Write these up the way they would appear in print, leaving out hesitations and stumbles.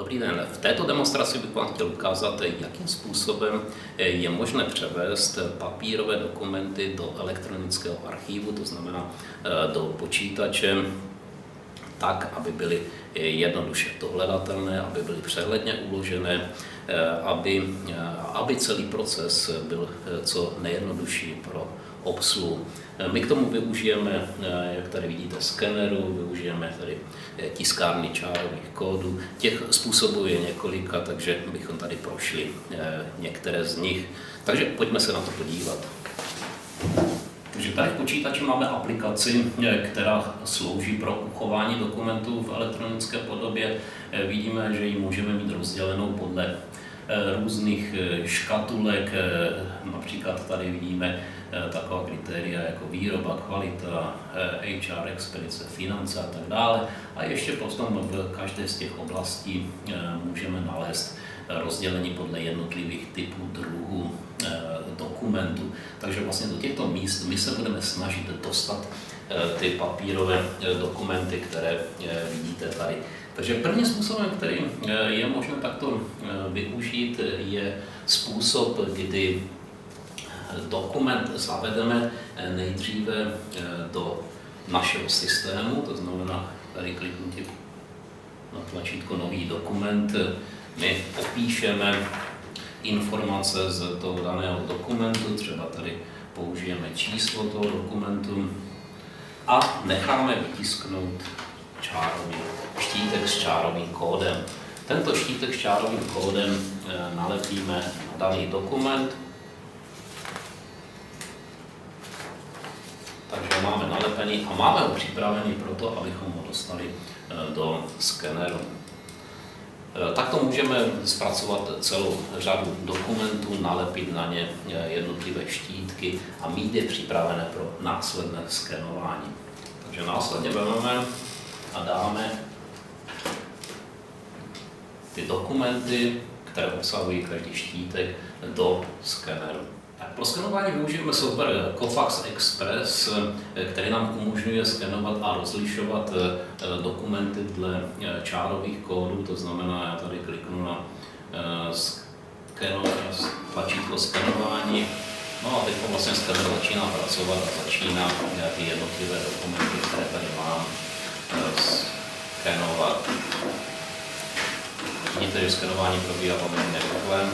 Dobrý den. V této demonstraci bych vám chtěl ukázat, jakým způsobem je možné převést papírové dokumenty do elektronického archivu, to znamená do počítače, tak, aby byly jednoduše dohledatelné, aby byly přehledně uložené, aby celý proces byl co nejjednodušší pro obsluhu. My k tomu využijeme, jak tady vidíte, skeneru, využijeme tady tiskárny čárových kódů. Těch způsobů je několika, takže bychom tady prošli některé z nich. Takže pojďme se na to podívat. Takže tady v počítači máme aplikaci, která slouží pro uchování dokumentů v elektronické podobě. Vidíme, že ji můžeme mít rozdělenou podle různých škatulek, například tady vidíme taková kritéria jako výroba, kvalita, HR, expedice, finance a tak dále. A ještě potom v každé z těch oblastí můžeme nalézt rozdělení podle jednotlivých typů, druhů dokumentů. Takže vlastně do těchto míst my se budeme snažit dostat ty papírové dokumenty, které vidíte tady. Takže prvním způsobem, který je možné takto využít, je způsob, kdy dokument zavedeme nejdříve do našeho systému, to znamená tady kliknutí na tlačítko Nový dokument, my popíšeme informace z toho daného dokumentu, třeba tady použijeme číslo toho dokumentu a necháme vytisknout štítek s čárovým kódem. Tento štítek s čárovým kódem nalepíme na daný dokument. Takže máme nalepený a máme ho připravený pro to, abychom ho dostali do skeneru. Takto můžeme zpracovat celou řadu dokumentů, nalepit na ně jednotlivé štítky a mít je připravené pro následné skenování. Takže následně vezmeme a dáme ty dokumenty, které obsahují každý štítek, do skeneru. Pro skenování využijeme software Cofax Express, který nám umožňuje skenovat a rozlišovat dokumenty dle čárových kódů, to znamená, já tady kliknu na tlačítko skenování, no a teď vlastně skener začíná pracovat a začíná ty jednotlivé dokumenty, které tady mám, skenovat. Vidíte, že skenování probíhá poměrně rychle.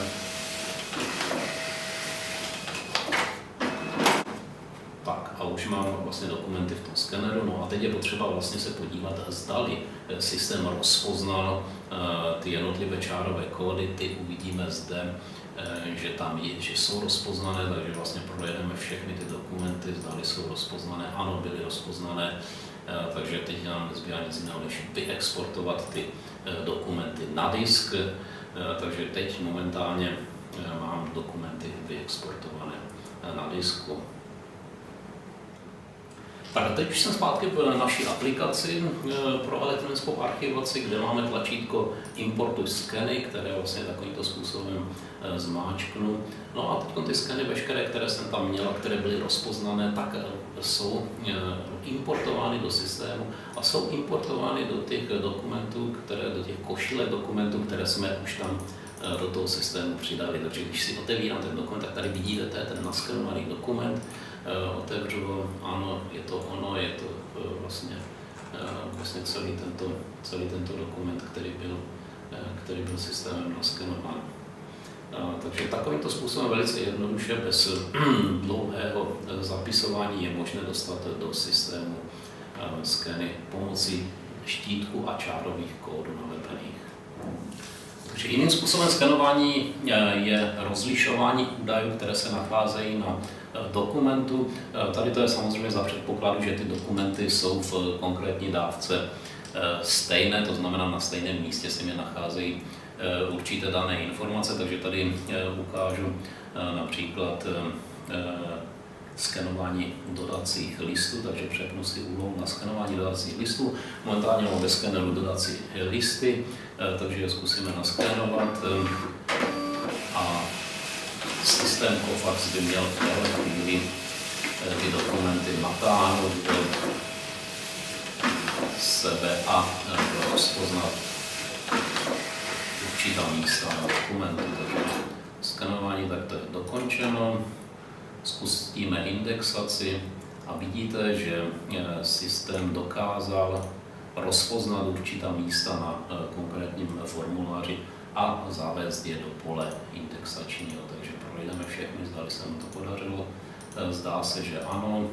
A už mám vlastně dokumenty v tom skeneru, no a teď je potřeba vlastně se podívat, zdali systém rozpoznal ty jednotlivé čárové kódy, ty uvidíme zde, že jsou rozpoznané, takže vlastně projedeme všechny ty dokumenty, zdali jsou rozpoznané, ano, byly rozpoznané, takže teď nám nezbývá nic jiného, než vyexportovat ty dokumenty na disk, takže teď momentálně mám dokumenty vyexportované na disku. Tak teď už jsem zpátky v naší aplikaci pro elektronickou archivaci, kde máme tlačítko Importuj skeny, které vlastně takovýmto způsobem zmáčknu. No a teď ty skeny veškeré, které jsem tam měl, které byly rozpoznané, tak jsou importovány do systému a jsou importovány do těch dokumentů, do těch košilek dokumentů, které jsme už tam do toho systému přidali. Takže když si otevírám ten dokument, tak tady vidíte, to je ten naskenovaný dokument. Otevřu ho, ano, je to ono, je to vlastně celý tento dokument, který byl systémem naskenován. Takže takovýmto způsobem velice jednoduše, bez dlouhého zapisování je možné dostat do systému skeny pomocí štítku a čárových kódů nalepených. Takže jiným způsobem skenování je rozlišování údajů, které se nacházejí na dokumentu. Tady to je samozřejmě za předpokladu, že ty dokumenty jsou v konkrétní dávce stejné, to znamená na stejném místě se mi nacházejí určité dané informace, takže tady ukážu například skenování dodacích listů, takže přepnu si úlohu na skenování dodacích listů. Momentálně mám ve skeneru dodací listy, takže je zkusíme naskenovat a systém Cofax by měl v téhle chvíli ty dokumenty natáhnout do sebe a rozpoznat určitá místa na dokumentu. Takže skenování takto je dokončeno. Spustíme indexaci a vidíte, že systém dokázal rozpoznat určitá místa na konkrétním formuláři a zavést je do pole indexačního. Takže projdeme všechny, zdali se mu to podařilo. Zdá se, že ano.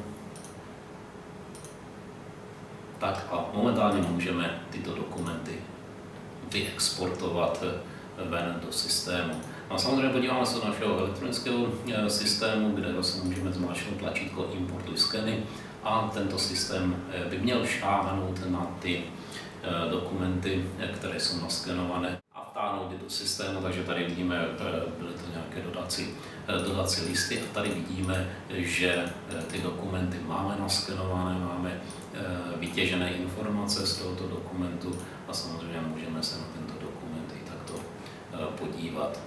Tak a momentálně můžeme tyto dokumenty vyexportovat ven do systému. A samozřejmě podíváme se do našeho elektronického systému, kde zase můžeme zmáčknout tlačítko Importuj skeny a tento systém by měl šáhnout na ty dokumenty, které jsou naskenované a vtáhnout je do systému, takže tady vidíme, byly to nějaké dodací listy a tady vidíme, že ty dokumenty máme naskenované, máme vytěžené informace z tohoto dokumentu a samozřejmě můžeme se na tento dokument i takto podívat.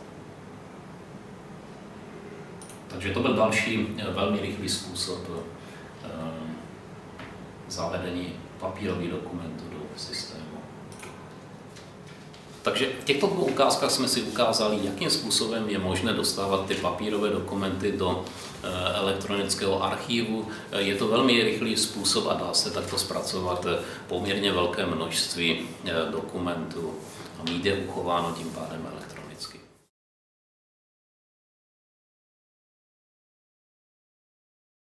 Takže to byl další velmi rychlý způsob zavedení papírových dokumentů do systému. Takže v těchto dvou ukázkách jsme si ukázali, jakým způsobem je možné dostávat ty papírové dokumenty do elektronického archivu. Je to velmi rychlý způsob a dá se takto zpracovat poměrně velké množství dokumentů a mít je uchováno tím pádem elektronicky.